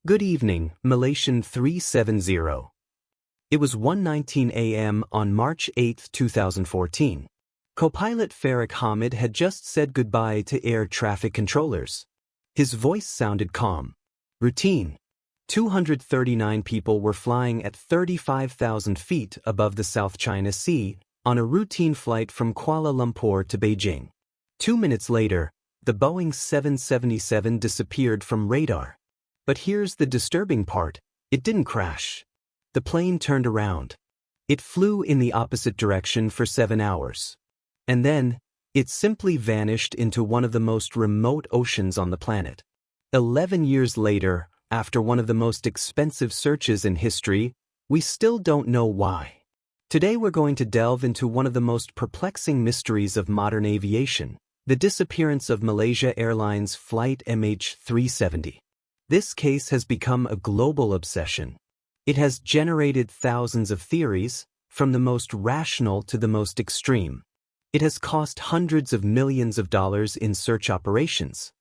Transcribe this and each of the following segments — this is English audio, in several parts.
Good evening, Malaysian 370. It was 1:19 a.m. on March 8, 2014. Co-pilot Zaharie Ahmad had just said goodbye to air traffic controllers. His voice sounded calm. Routine. 239 people were flying at 35,000 feet above the South China Sea on a routine flight from Kuala Lumpur to Beijing. 2 minutes later, the Boeing 777 disappeared from radar. But here's the disturbing part: it didn't crash. The plane turned around. It flew in the opposite direction for 7 hours. And then, it simply vanished into one of the most remote oceans on the planet. 11 years later, after one of the most expensive searches in history, we still don't know why. Today we're going to delve into one of the most perplexing mysteries of modern aviation: the disappearance of Malaysia Airlines Flight MH370. This case has become a global obsession. It has generated thousands of theories, from the most rational to the most extreme. It has cost hundreds of millions of dollars in search operations.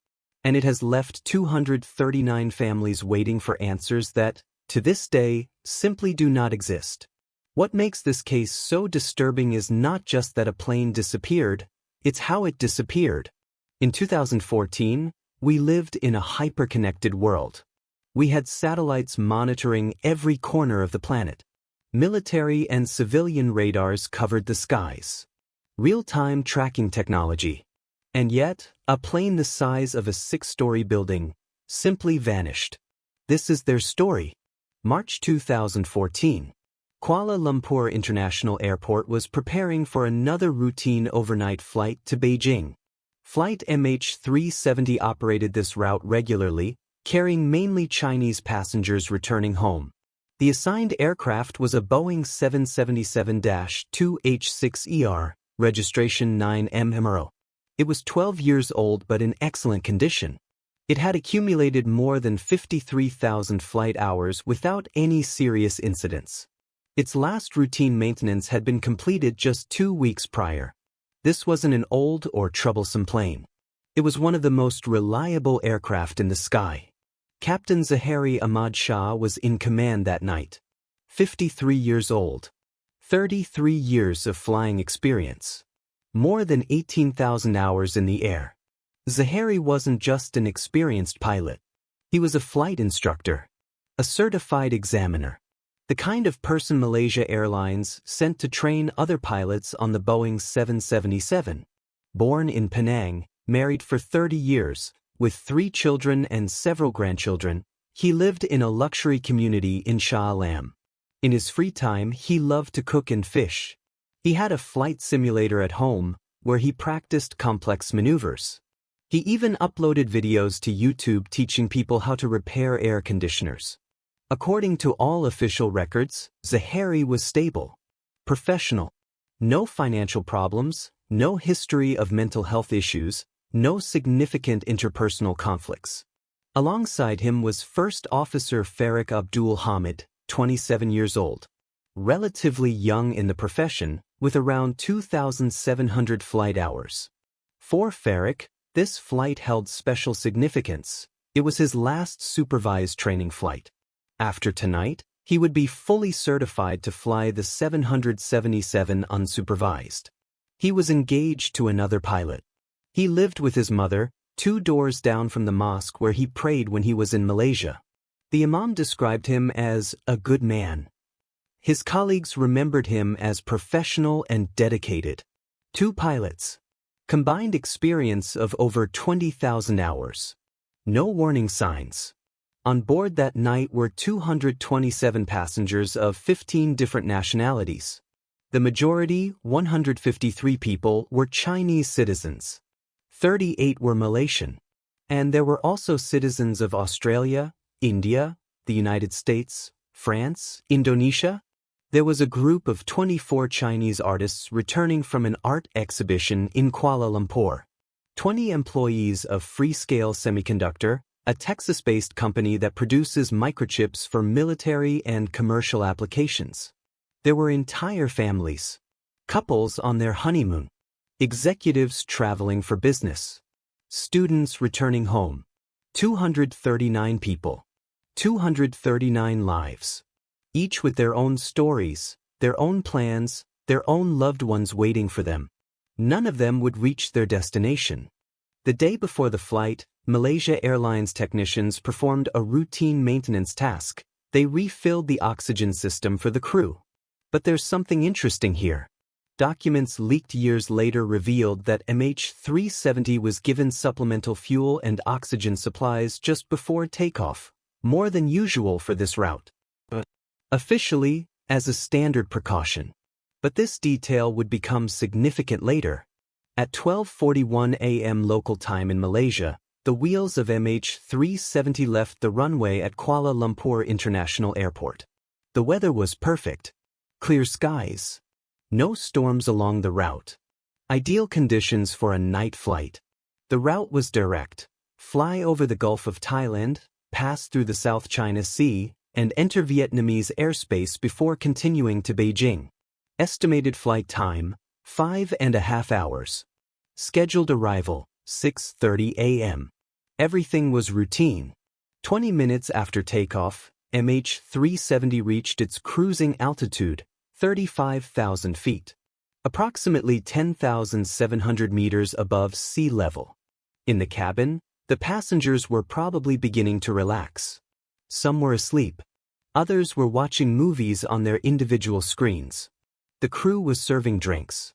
And it has left 239 families waiting for answers that, to this day, simply do not exist. What makes this case so disturbing is not just that a plane disappeared, it's how it disappeared. In 2014, we lived in a hyper-connected world. We had satellites monitoring every corner of the planet. Military and civilian radars covered the skies. Real-time tracking technology. And yet, a plane the size of a 6-story building simply vanished. This is their story. March 2014. Kuala Lumpur International Airport was preparing for another routine overnight flight to Beijing. Flight MH370 operated this route regularly, carrying mainly Chinese passengers returning home. The assigned aircraft was a Boeing 777-2H6ER, registration 9MMRO. It was 12 years old but in excellent condition. It had accumulated more than 53,000 flight hours without any serious incidents. Its last routine maintenance had been completed just 2 weeks prior. This wasn't an old or troublesome plane. It was one of the most reliable aircraft in the sky. Captain Zaharie Ahmad Shah was in command that night. 53 years old. 33 years of flying experience. More than 18,000 hours in the air. Zaharie wasn't just an experienced pilot. He was a flight instructor. A certified examiner. The kind of person Malaysia Airlines sent to train other pilots on the Boeing 777. Born in Penang, married for 30 years, with 3 children and several grandchildren, he lived in a luxury community in Shah Alam. In his free time, he loved to cook and fish. He had a flight simulator at home, where he practiced complex maneuvers. He even uploaded videos to YouTube teaching people how to repair air conditioners. According to all official records, Zaharie was stable, professional. No financial problems, no history of mental health issues, no significant interpersonal conflicts. Alongside him was First Officer Zaharie Ahmad, 27 years old. Relatively young in the profession, with around 2,700 flight hours. For Zaharie, this flight held special significance. It was his last supervised training flight. After tonight, he would be fully certified to fly the 777 unsupervised. He was engaged to another pilot. He lived with his mother, 2 doors down from the mosque where he prayed when he was in Malaysia. The imam described him as a good man. His colleagues remembered him as professional and dedicated. 2 pilots. Combined experience of over 20,000 hours. No warning signs. On board that night were 227 passengers of 15 different nationalities. The majority, 153 people, were Chinese citizens. 38 were Malaysian. And there were also citizens of Australia, India, the United States, France, Indonesia. There was a group of 24 Chinese artists returning from an art exhibition in Kuala Lumpur. 20 employees of Freescale Semiconductor, a Texas-based company that produces microchips for military and commercial applications. There were entire families. Couples on their honeymoon. Executives traveling for business. Students returning home. 239 people. 239 lives. Each with their own stories, their own plans, their own loved ones waiting for them. None of them would reach their destination. The day before the flight, Malaysia Airlines technicians performed a routine maintenance task. They refilled the oxygen system for the crew. But there's something interesting here. Documents leaked years later revealed that MH370 was given supplemental fuel and oxygen supplies just before takeoff, more than usual for this route. Officially, as a standard precaution. But this detail would become significant later. At 12:41 a.m. local time in Malaysia, the wheels of MH370 left the runway at Kuala Lumpur International Airport. The weather was perfect. Clear skies. No storms along the route. Ideal conditions for a night flight. The route was direct. Fly over the Gulf of Thailand, pass through the South China Sea, and enter Vietnamese airspace before continuing to Beijing. Estimated flight time, 5.5 hours. Scheduled arrival, 6:30 a.m. Everything was routine. 20 minutes after takeoff, MH370 reached its cruising altitude, 35,000 feet. Approximately 10,700 meters above sea level. In the cabin, the passengers were probably beginning to relax. Some were asleep. Others were watching movies on their individual screens. The crew was serving drinks.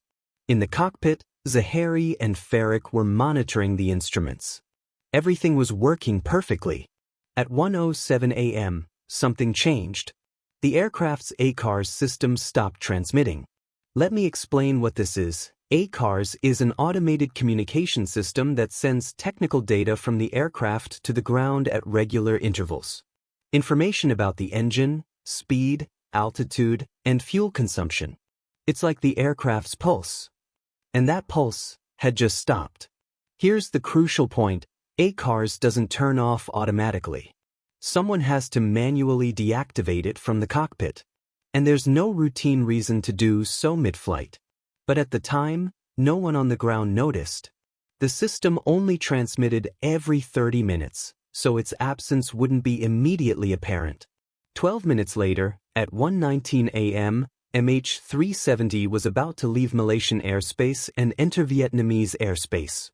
In the cockpit, Zaharie and Farik were monitoring the instruments. Everything was working perfectly. At 1:07 a.m., something changed. The aircraft's ACARS system stopped transmitting. Let me explain what this is. ACARS is an automated communication system that sends technical data from the aircraft to the ground at regular intervals. Information about the engine, speed, altitude, and fuel consumption. It's like the aircraft's pulse. And that pulse had just stopped. Here's the crucial point. ACARS doesn't turn off automatically. Someone has to manually deactivate it from the cockpit. And there's no routine reason to do so mid-flight. But at the time, no one on the ground noticed. The system only transmitted every 30 minutes, so its absence wouldn't be immediately apparent. 12 minutes later, at 1:19 a.m., MH370 was about to leave Malaysian airspace and enter Vietnamese airspace.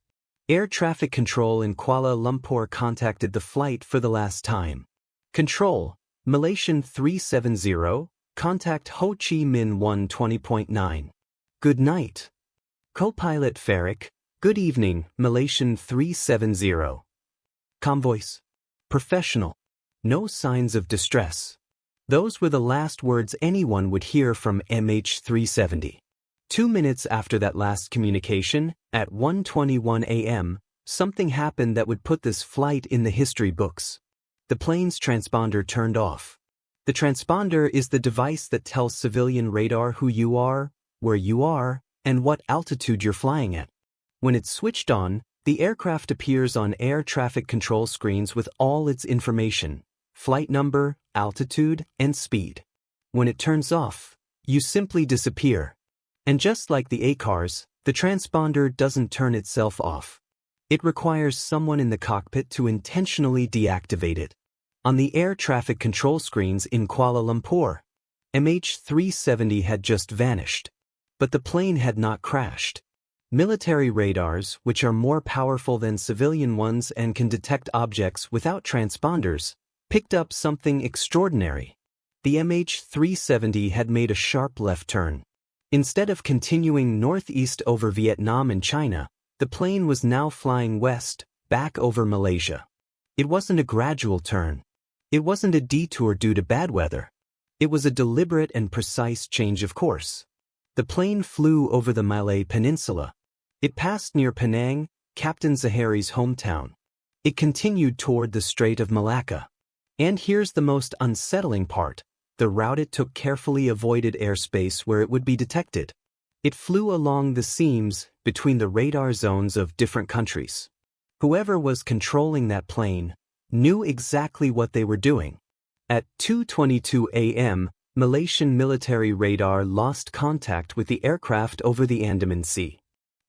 Air traffic control in Kuala Lumpur contacted the flight for the last time. Control, Malaysian 370, contact Ho Chi Minh 120.9. Good night. Co-pilot Farik, good evening, Malaysian 370. Calm voice. Professional. No signs of distress. Those were the last words anyone would hear from MH370. 2 minutes after that last communication, at 1:21 a.m., something happened that would put this flight in the history books. The plane's transponder turned off. The transponder is the device that tells civilian radar who you are, where you are, and what altitude you're flying at. When it's switched on, the aircraft appears on air traffic control screens with all its information, flight number, altitude, and speed. When it turns off, you simply disappear. And just like the ACARS, the transponder doesn't turn itself off. It requires someone in the cockpit to intentionally deactivate it. On the air traffic control screens in Kuala Lumpur, MH370 had just vanished. But the plane had not crashed. Military radars, which are more powerful than civilian ones and can detect objects without transponders, picked up something extraordinary. The MH370 had made a sharp left turn. Instead of continuing northeast over Vietnam and China, the plane was now flying west, back over Malaysia. It wasn't a gradual turn. It wasn't a detour due to bad weather. It was a deliberate and precise change of course. The plane flew over the Malay Peninsula. It passed near Penang, Captain Zaharie's hometown. It continued toward the Strait of Malacca. And here's the most unsettling part. The route it took carefully avoided airspace where it would be detected. It flew along the seams between the radar zones of different countries. Whoever was controlling that plane knew exactly what they were doing. At 2:22 a.m., Malaysian military radar lost contact with the aircraft over the Andaman Sea.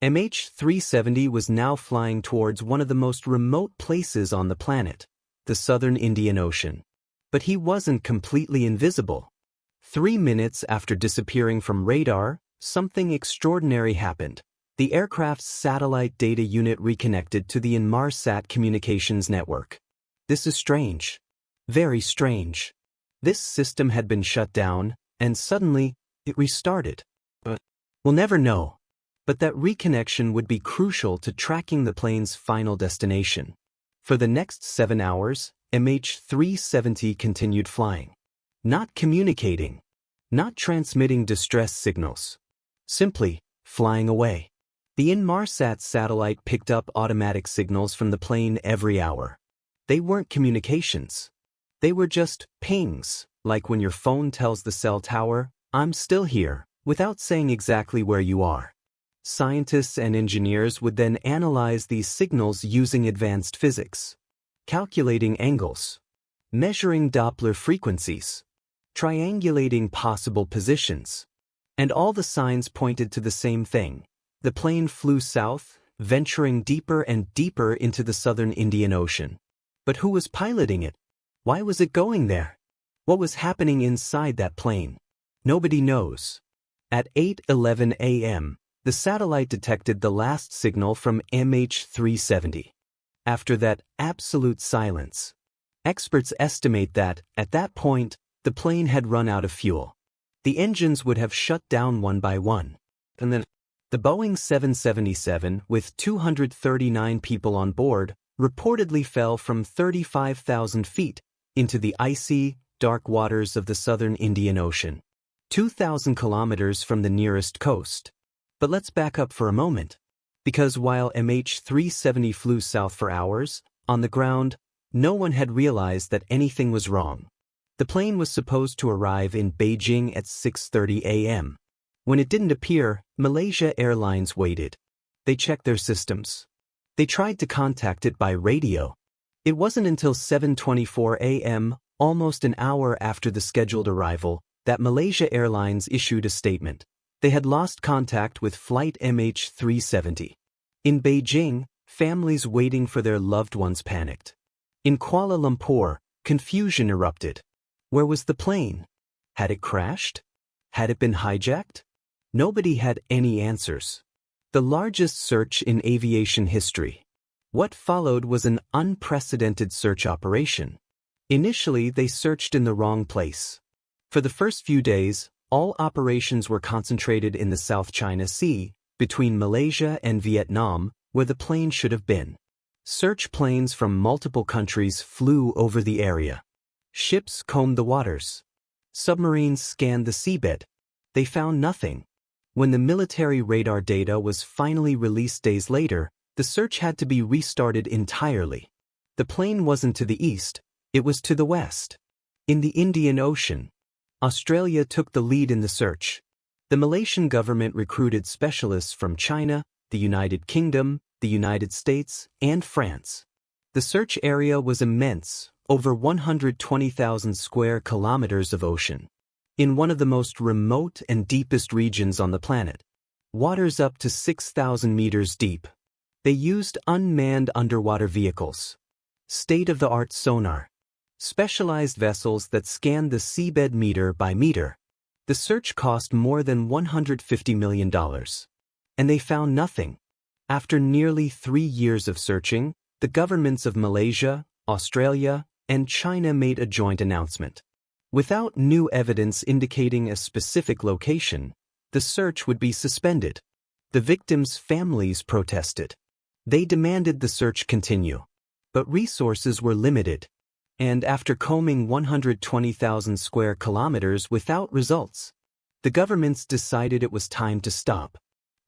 MH370 was now flying towards one of the most remote places on the planet, the southern Indian Ocean. But he wasn't completely invisible. 3 minutes after disappearing from radar, something extraordinary happened. The aircraft's satellite data unit reconnected to the Inmarsat communications network. This is strange. Very strange. This system had been shut down, and suddenly, it restarted. We'll never know. But that reconnection would be crucial to tracking the plane's final destination. For the next 7 hours, MH370 continued flying. Not communicating. Not transmitting distress signals. Simply flying away. The Inmarsat satellite picked up automatic signals from the plane every hour. They weren't communications. They were just pings, like when your phone tells the cell tower, "I'm still here," without saying exactly where you are. Scientists and engineers would then analyze these signals using advanced physics, calculating angles, measuring Doppler frequencies, triangulating possible positions. And all the signs pointed to the same thing. The plane flew south, venturing deeper and deeper into the southern Indian Ocean. But who was piloting it? Why was it going there? What was happening inside that plane? Nobody knows. At 8:11 a.m., the satellite detected the last signal from MH370. After that, absolute silence. Experts estimate that, at that point, the plane had run out of fuel. The engines would have shut down one by one. And then, the Boeing 777, with 239 people on board, reportedly fell from 35,000 feet into the icy, dark waters of the southern Indian Ocean, 2,000 kilometers from the nearest coast. But let's back up for a moment. Because while MH370 flew south for hours, on the ground, no one had realized that anything was wrong. The plane was supposed to arrive in Beijing at 6:30 a.m. When it didn't appear, Malaysia Airlines waited. They checked their systems. They tried to contact it by radio. It wasn't until 7:24 a.m., almost an hour after the scheduled arrival, that Malaysia Airlines issued a statement. They had lost contact with flight MH370. In Beijing, families waiting for their loved ones panicked. In Kuala Lumpur, confusion erupted. Where was the plane? Had it crashed? Had it been hijacked? Nobody had any answers. The largest search in aviation history. What followed was an unprecedented search operation. Initially, they searched in the wrong place. For the first few days, all operations were concentrated in the South China Sea, between Malaysia and Vietnam, where the plane should have been. Search planes from multiple countries flew over the area. Ships combed the waters. Submarines scanned the seabed. They found nothing. When the military radar data was finally released days later, the search had to be restarted entirely. The plane wasn't to the east, it was to the west. In the Indian Ocean. Australia took the lead in the search. The Malaysian government recruited specialists from China, the United Kingdom, the United States, and France. The search area was immense, over 120,000 square kilometers of ocean. In one of the most remote and deepest regions on the planet. Waters up to 6,000 meters deep. They used unmanned underwater vehicles. State-of-the-art sonar. Specialized vessels that scanned the seabed meter by meter. The search cost more than $150 million. And they found nothing. After nearly 3 years of searching, the governments of Malaysia, Australia, and China made a joint announcement. Without new evidence indicating a specific location, the search would be suspended. The victims' families protested. They demanded the search continue. But resources were limited. And after combing 120,000 square kilometers without results, the governments decided it was time to stop.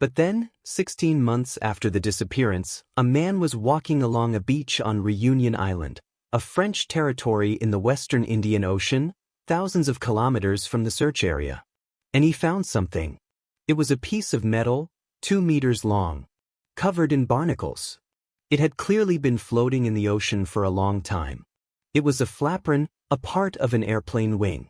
But then, 16 months after the disappearance, a man was walking along a beach on Reunion Island, a French territory in the western Indian Ocean, thousands of kilometers from the search area. And he found something. It was a piece of metal, 2 meters long, covered in barnacles. It had clearly been floating in the ocean for a long time. It was a flapron, a part of an airplane wing.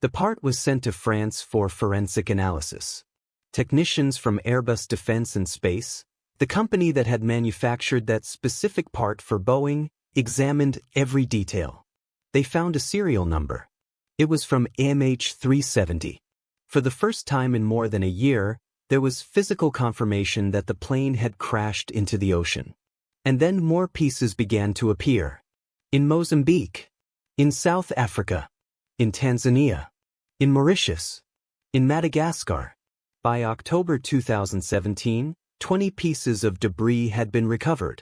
The part was sent to France for forensic analysis. Technicians from Airbus Defence and Space, the company that had manufactured that specific part for Boeing, examined every detail. They found a serial number. It was from MH370. For the first time in more than a year, there was physical confirmation that the plane had crashed into the ocean. And then more pieces began to appear. In Mozambique, in South Africa, in Tanzania, in Mauritius, in Madagascar. By October 2017, 20 pieces of debris had been recovered.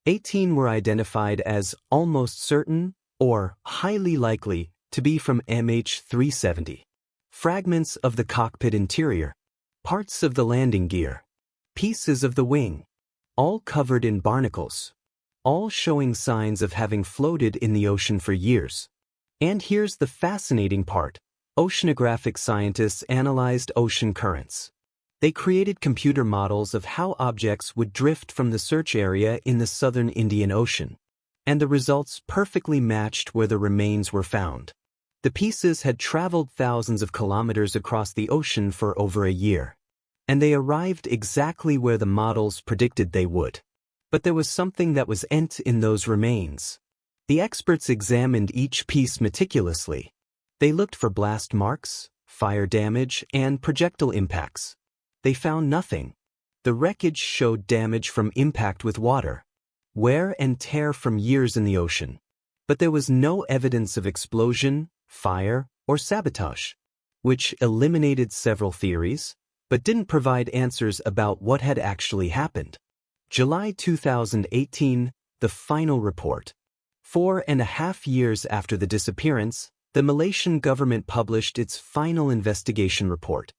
18 were identified as almost certain or highly likely to be from MH370. Fragments of the cockpit interior, parts of the landing gear, pieces of the wing, all covered in barnacles, all showing signs of having floated in the ocean for years. And here's the fascinating part. Oceanographic scientists analyzed ocean currents. They created computer models of how objects would drift from the search area in the southern Indian Ocean. And the results perfectly matched where the remains were found. The pieces had traveled thousands of kilometers across the ocean for over a year. And they arrived exactly where the models predicted they would. But there was something that was in those remains. The experts examined each piece meticulously. They looked for blast marks, fire damage, and projectile impacts. They found nothing. The wreckage showed damage from impact with water, wear and tear from years in the ocean. But there was no evidence of explosion, fire, or sabotage, which eliminated several theories, but didn't provide answers about what had actually happened. July 2018, the final report. 4.5 years after the disappearance, the Malaysian government published its final investigation report.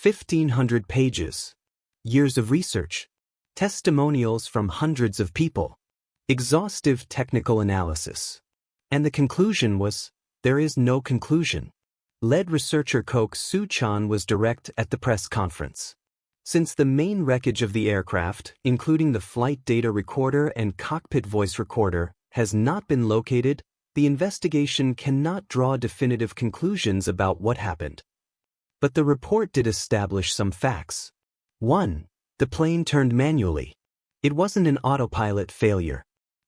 1,500 pages. Years of research. Testimonials from hundreds of people. Exhaustive technical analysis. And the conclusion was, there is no conclusion. Lead researcher Kok Soo Chan was direct at the press conference. Since the main wreckage of the aircraft, including the flight data recorder and cockpit voice recorder, has not been located, the investigation cannot draw definitive conclusions about what happened. But the report did establish some facts. 1. The plane turned manually. It wasn't an autopilot failure.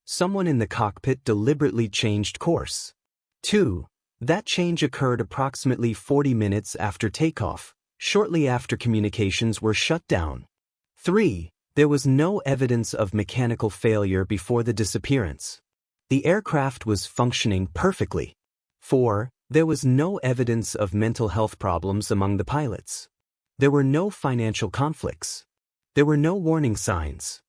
Someone in the cockpit deliberately changed course. 2. That change occurred approximately 40 minutes after takeoff, shortly after communications were shut down. 3. There was no evidence of mechanical failure before the disappearance. The aircraft was functioning perfectly. 4. There was no evidence of mental health problems among the pilots. There were no financial conflicts. There were no warning signs.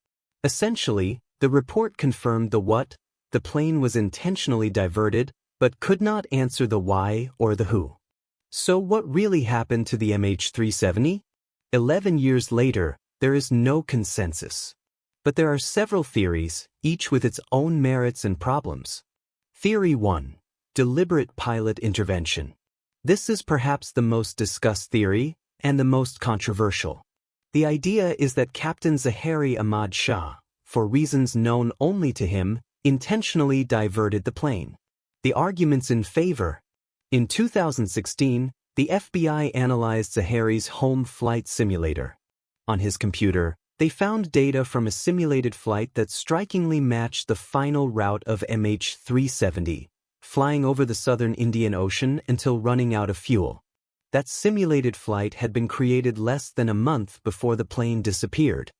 Essentially, the report confirmed the what. The plane was intentionally diverted, but could not answer the why or the who. So what really happened to the MH370? 11 years later, there is no consensus. But there are several theories, each with its own merits and problems. Theory 1. Deliberate pilot intervention. This is perhaps the most discussed theory, and the most controversial. The idea is that Captain Zaharie Ahmad Shah, for reasons known only to him, intentionally diverted the plane. The arguments in favor. In 2016, the FBI analyzed Zaharie's home flight simulator. On his computer, they found data from a simulated flight that strikingly matched the final route of MH370, flying over the southern Indian Ocean until running out of fuel. That simulated flight had been created less than a month before the plane disappeared.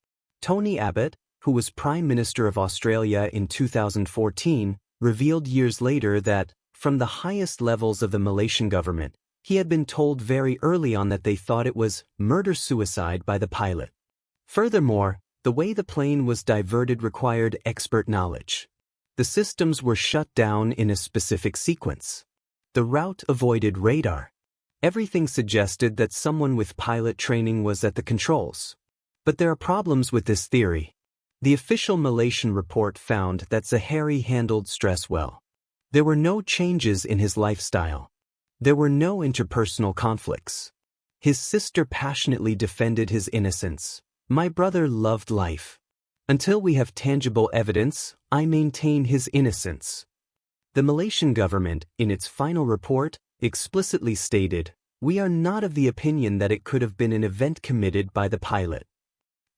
Tony Abbott, who was Prime Minister of Australia in 2014, revealed years later that, from the highest levels of the Malaysian government, he had been told very early on that they thought it was murder-suicide by the pilot. Furthermore, the way the plane was diverted required expert knowledge. The systems were shut down in a specific sequence. The route avoided radar. Everything suggested that someone with pilot training was at the controls. But there are problems with this theory. The official Malaysian report found that Zaharie handled stress well. There were no changes in his lifestyle. There were no interpersonal conflicts. His sister passionately defended his innocence. My brother loved life. Until we have tangible evidence, I maintain his innocence. The Malaysian government, in its final report, explicitly stated, "We are not of the opinion that it could have been an event committed by the pilot."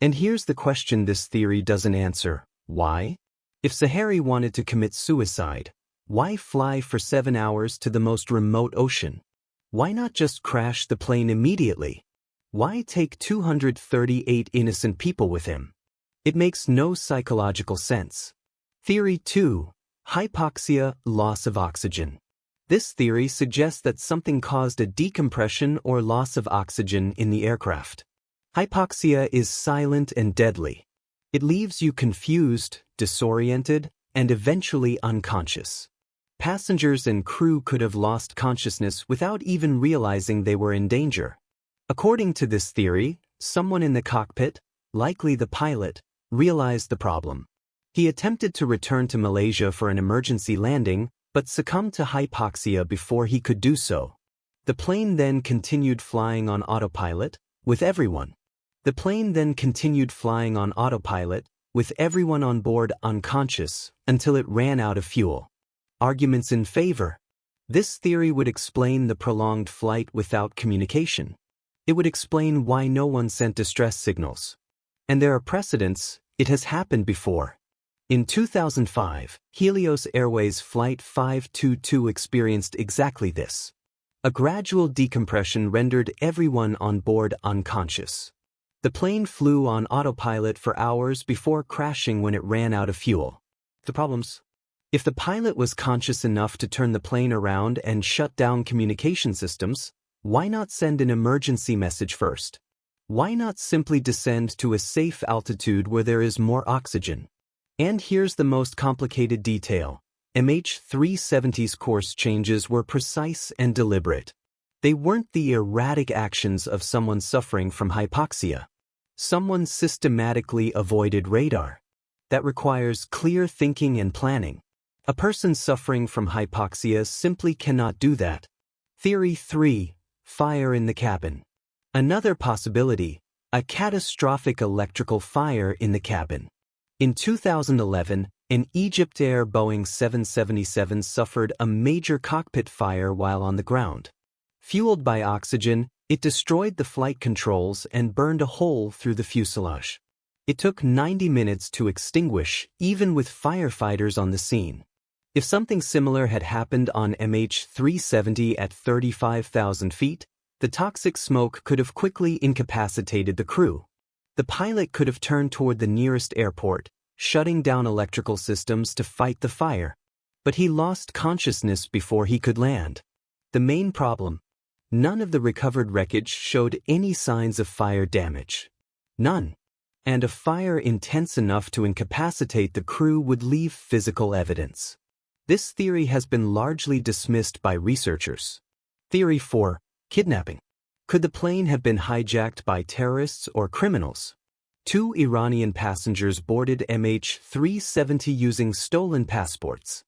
And here's the question this theory doesn't answer. Why? If Zaharie wanted to commit suicide, Why fly for 7 hours to the most remote ocean? Why not just crash the plane immediately? Why take 238 innocent people with him? It makes no psychological sense. Theory 2. Hypoxia, loss of oxygen. This theory suggests that something caused a decompression or loss of oxygen in the aircraft. Hypoxia is silent and deadly. It leaves you confused, disoriented, and eventually unconscious. Passengers and crew could have lost consciousness without even realizing they were in danger. According to this theory, someone in the cockpit, likely the pilot, realized the problem. He attempted to return to Malaysia for an emergency landing, but succumbed to hypoxia before he could do so. The plane then continued flying on autopilot, with everyone on board unconscious, until it ran out of fuel. Arguments in favor. This theory would explain the prolonged flight without communication. It would explain why no one sent distress signals. And there are precedents, it has happened before. In 2005, Helios Airways Flight 522 experienced exactly this. A gradual decompression rendered everyone on board unconscious. The plane flew on autopilot for hours before crashing when it ran out of fuel. The problems? If the pilot was conscious enough to turn the plane around and shut down communication systems, why not send an emergency message first? Why not simply descend to a safe altitude where there is more oxygen? And here's the most complicated detail. MH370's course changes were precise and deliberate. They weren't the erratic actions of someone suffering from hypoxia. Someone systematically avoided radar. That requires clear thinking and planning. A person suffering from hypoxia simply cannot do that. Theory 3. Fire in the cabin. Another possibility, a catastrophic electrical fire in the cabin. In 2011, an Egyptair Boeing 777 suffered a major cockpit fire while on the ground. Fueled by oxygen, it destroyed the flight controls and burned a hole through the fuselage. It took 90 minutes to extinguish, even with firefighters on the scene. If something similar had happened on MH370 at 35,000 feet, the toxic smoke could have quickly incapacitated the crew. The pilot could have turned toward the nearest airport, shutting down electrical systems to fight the fire. But he lost consciousness before he could land. The main problem: none of the recovered wreckage showed any signs of fire damage. None. And a fire intense enough to incapacitate the crew would leave physical evidence. This theory has been largely dismissed by researchers. Theory 4. Kidnapping. Could the plane have been hijacked by terrorists or criminals? 2 Iranian passengers boarded MH370 using stolen passports.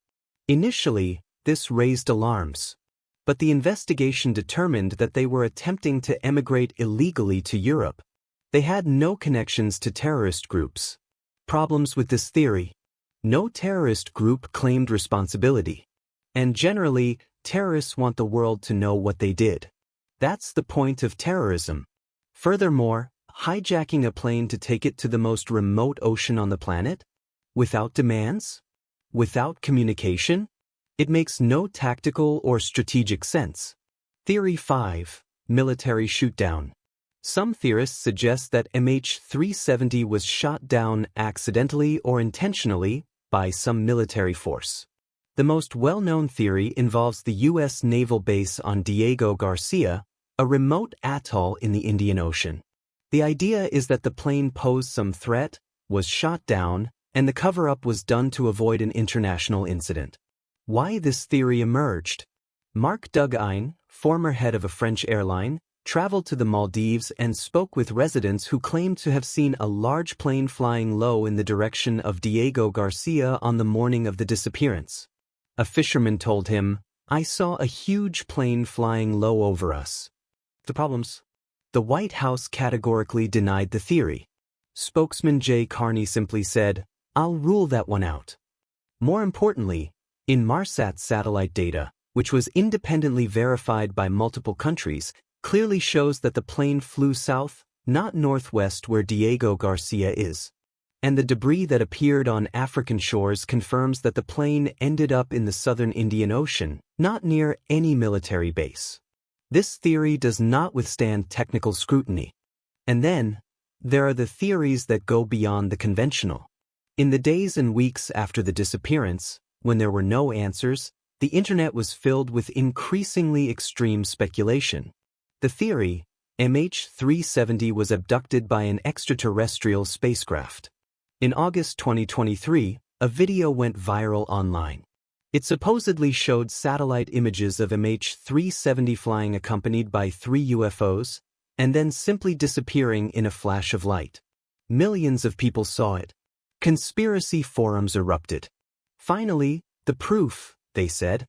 Initially, this raised alarms. But the investigation determined that they were attempting to emigrate illegally to Europe. They had no connections to terrorist groups. Problems with this theory: no terrorist group claimed responsibility. And generally, terrorists want the world to know what they did. That's the point of terrorism. Furthermore, hijacking a plane to take it to the most remote ocean on the planet? Without demands? Without communication? It makes no tactical or strategic sense. Theory 5. Military shootdown. Some theorists suggest that MH370 was shot down accidentally or intentionally by some military force. The most well-known theory involves the U.S. naval base on Diego Garcia, a remote atoll in the Indian Ocean. The idea is that the plane posed some threat, was shot down, and the cover-up was done to avoid an international incident. Why this theory emerged? Marc Duguin, former head of a French airline, traveled to the Maldives and spoke with residents who claimed to have seen a large plane flying low in the direction of Diego Garcia on the morning of the disappearance. A fisherman told him, "I saw a huge plane flying low over us." The problems? The White House categorically denied the theory. Spokesman Jay Carney simply said, "I'll rule that one out." More importantly, Inmarsat satellite data, which was independently verified by multiple countries, clearly shows that the plane flew south, not northwest where Diego Garcia is. And the debris that appeared on African shores confirms that the plane ended up in the southern Indian Ocean, not near any military base. This theory does not withstand technical scrutiny. And then, there are the theories that go beyond the conventional. In the days and weeks after the disappearance, when there were no answers, the internet was filled with increasingly extreme speculation. The theory, MH370 was abducted by an extraterrestrial spacecraft. In August 2023, a video went viral online. It supposedly showed satellite images of MH370 flying accompanied by 3 UFOs, and then simply disappearing in a flash of light. Millions of people saw it. Conspiracy forums erupted. Finally, the proof, they said.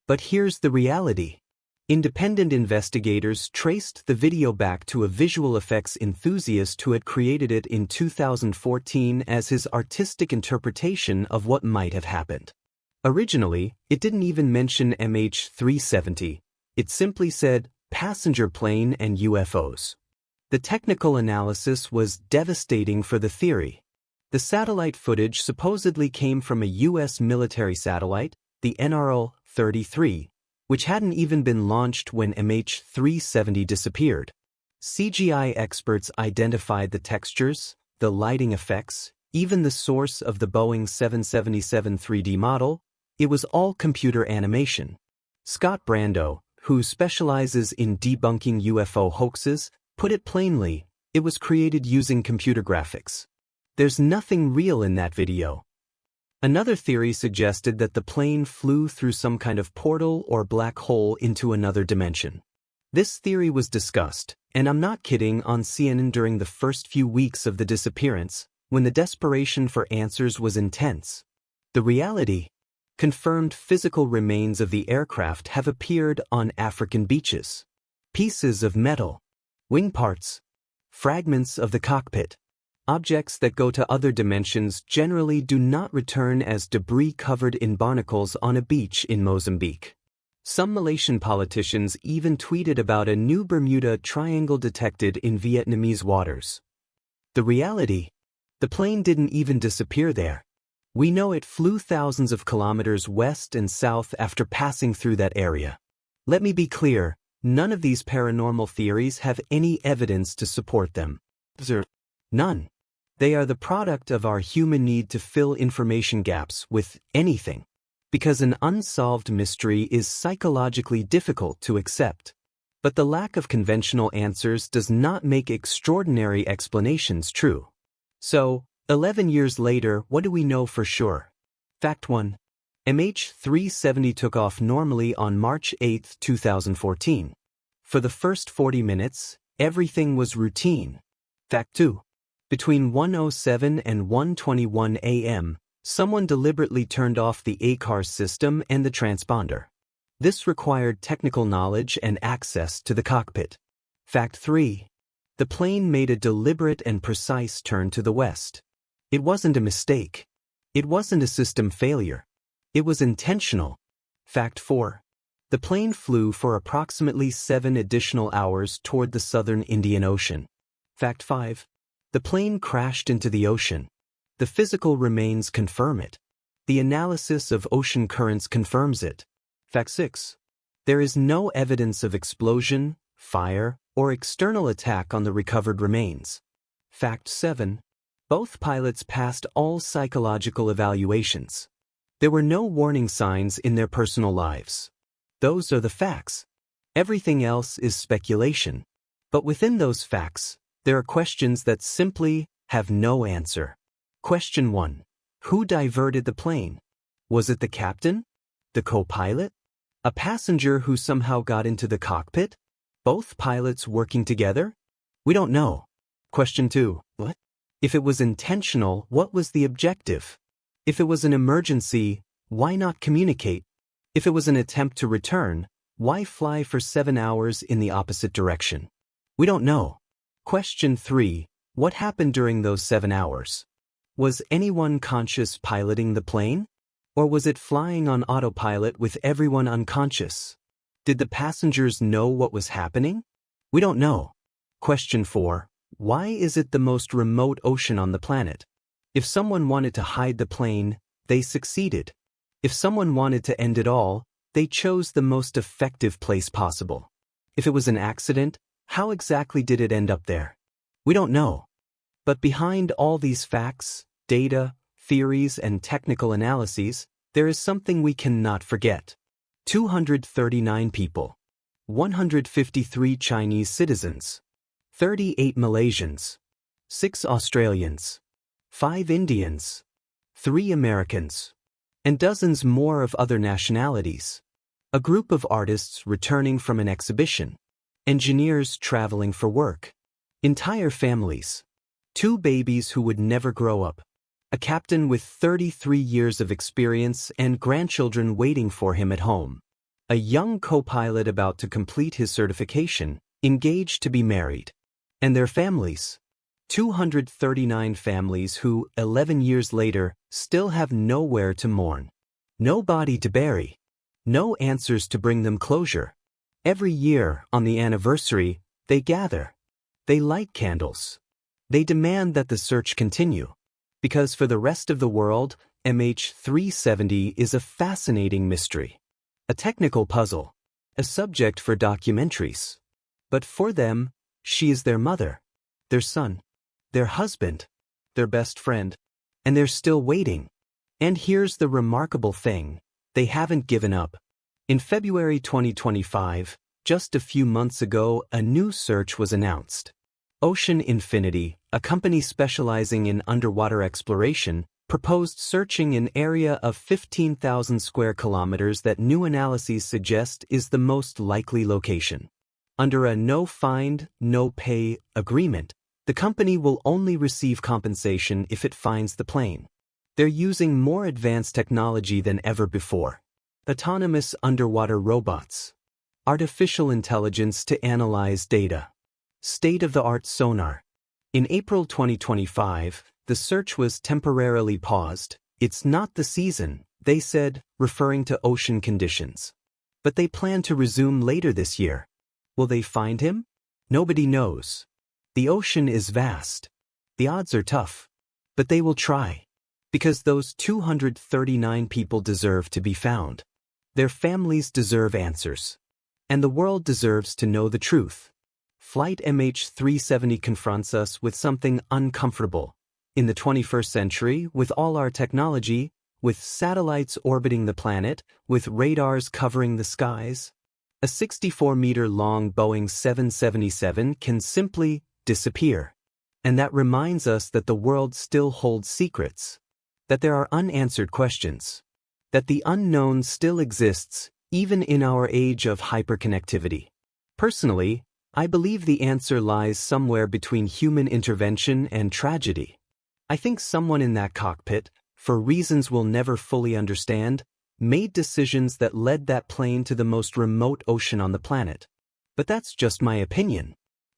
But here's the reality. Independent investigators traced the video back to a visual effects enthusiast who had created it in 2014 as his artistic interpretation of what might have happened. Originally, it didn't even mention MH370. It simply said, passenger plane and UFOs. The technical analysis was devastating for the theory. The satellite footage supposedly came from a U.S. military satellite, the NRL-33, which hadn't even been launched when MH370 disappeared. CGI experts identified the textures, the lighting effects, even the source of the Boeing 777 3D model. It was all computer animation. Scott Brando, who specializes in debunking UFO hoaxes, put it plainly, it was created using computer graphics. There's nothing real in that video. Another theory suggested that the plane flew through some kind of portal or black hole into another dimension. This theory was discussed, and I'm not kidding, on CNN during the first few weeks of the disappearance, when the desperation for answers was intense. The reality? Confirmed physical remains of the aircraft have appeared on African beaches. Pieces of metal, wing parts, fragments of the cockpit. Objects that go to other dimensions generally do not return as debris covered in barnacles on a beach in Mozambique. Some Malaysian politicians even tweeted about a new Bermuda Triangle detected in Vietnamese waters. The reality? The plane didn't even disappear there. We know it flew thousands of kilometers west and south after passing through that area. Let me be clear, none of these paranormal theories have any evidence to support them. None. They are the product of our human need to fill information gaps with anything, because an unsolved mystery is psychologically difficult to accept. But the lack of conventional answers does not make extraordinary explanations true. So, 11 years later, what do we know for sure? Fact 1. MH370 took off normally on March 8, 2014. For the first 40 minutes, everything was routine. Fact 2. Between 1:07 and 1:21 a.m., someone deliberately turned off the ACARS system and the transponder. This required technical knowledge and access to the cockpit. Fact 3. The plane made a deliberate and precise turn to the west. It wasn't a mistake. It wasn't a system failure. It was intentional. Fact 4. The plane flew for approximately 7 additional hours toward the southern Indian Ocean. Fact 5. The plane crashed into the ocean. The physical remains confirm it. The analysis of ocean currents confirms it. Fact 6. There is no evidence of explosion, fire, or external attack on the recovered remains. Fact 7. Both pilots passed all psychological evaluations. There were no warning signs in their personal lives. Those are the facts. Everything else is speculation. But within those facts, there are questions that simply have no answer. Question 1. Who diverted the plane? Was it the captain? The co-pilot? A passenger who somehow got into the cockpit? Both pilots working together? We don't know. Question 2. What? If it was intentional, what was the objective? If it was an emergency, why not communicate? If it was an attempt to return, why fly for 7 hours in the opposite direction? We don't know. Question 3. What happened during those 7 hours? Was anyone conscious piloting the plane? Or was it flying on autopilot with everyone unconscious? Did the passengers know what was happening? We don't know. Question 4. Why is it the most remote ocean on the planet? If someone wanted to hide the plane, they succeeded. If someone wanted to end it all, they chose the most effective place possible. If it was an accident, how exactly did it end up there? We don't know. But behind all these facts, data, theories, and technical analyses, there is something we cannot forget. 239 people. 153 Chinese citizens. 38 Malaysians. 6 Australians. 5 Indians. 3 Americans. And dozens more of other nationalities. A group of artists returning from an exhibition. Engineers traveling for work. Entire families. 2 babies who would never grow up. A captain with 33 years of experience and grandchildren waiting for him at home. A young co-pilot about to complete his certification, engaged to be married. And their families. 239 families who, 11 years later, still have nowhere to mourn. No body to bury. No answers to bring them closure. Every year, on the anniversary, they gather. They light candles. They demand that the search continue. Because for the rest of the world, MH370 is a fascinating mystery. A technical puzzle. A subject for documentaries. But for them, she is their mother, their son, their husband, their best friend. And they're still waiting. And here's the remarkable thing. They haven't given up. In February 2025, just a few months ago, a new search was announced. Ocean Infinity, a company specializing in underwater exploration, proposed searching an area of 15,000 square kilometers that new analyses suggest is the most likely location. Under a no-find, no-pay agreement, the company will only receive compensation if it finds the plane. They're using more advanced technology than ever before. Autonomous underwater robots. Artificial intelligence to analyze data. State-of-the-art sonar. In April 2025, the search was temporarily paused. It's not the season, they said, referring to ocean conditions. But they plan to resume later this year. Will they find him? Nobody knows. The ocean is vast. The odds are tough. But they will try. Because those 239 people deserve to be found. Their families deserve answers. And the world deserves to know the truth. Flight MH370 confronts us with something uncomfortable. In the 21st century, with all our technology, with satellites orbiting the planet, with radars covering the skies, a 64-meter-long Boeing 777 can simply disappear. And that reminds us that the world still holds secrets. That there are unanswered questions. That the unknown still exists, even in our age of hyperconnectivity. Personally, I believe the answer lies somewhere between human intervention and tragedy. I think someone in that cockpit, for reasons we'll never fully understand, made decisions that led that plane to the most remote ocean on the planet. But that's just my opinion.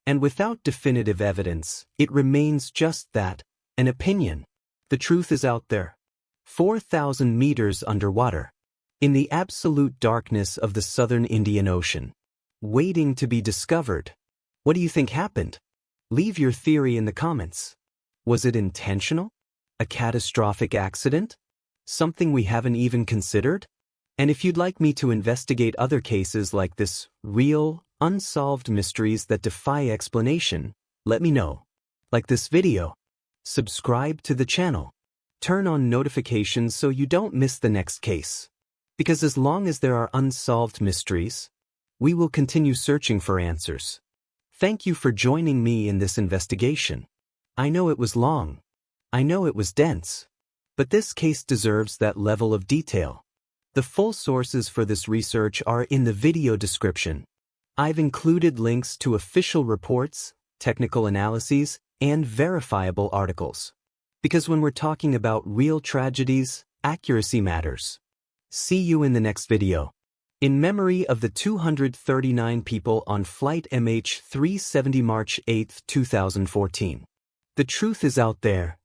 And without definitive evidence, it remains just that, an opinion. The truth is out there. 4,000 meters underwater. In the absolute darkness of the southern Indian Ocean. Waiting to be discovered. What do you think happened? Leave your theory in the comments. Was it intentional? A catastrophic accident? Something we haven't even considered? And if you'd like me to investigate other cases like this, real, unsolved mysteries that defy explanation, let me know. Like this video. Subscribe to the channel. Turn on notifications so you don't miss the next case. Because as long as there are unsolved mysteries, we will continue searching for answers. Thank you for joining me in this investigation. I know it was long. I know it was dense. But this case deserves that level of detail. The full sources for this research are in the video description. I've included links to official reports, technical analyses, and verifiable articles. Because when we're talking about real tragedies, accuracy matters. See you in the next video. In memory of the 239 people on Flight MH370 March 8, 2014. The truth is out there,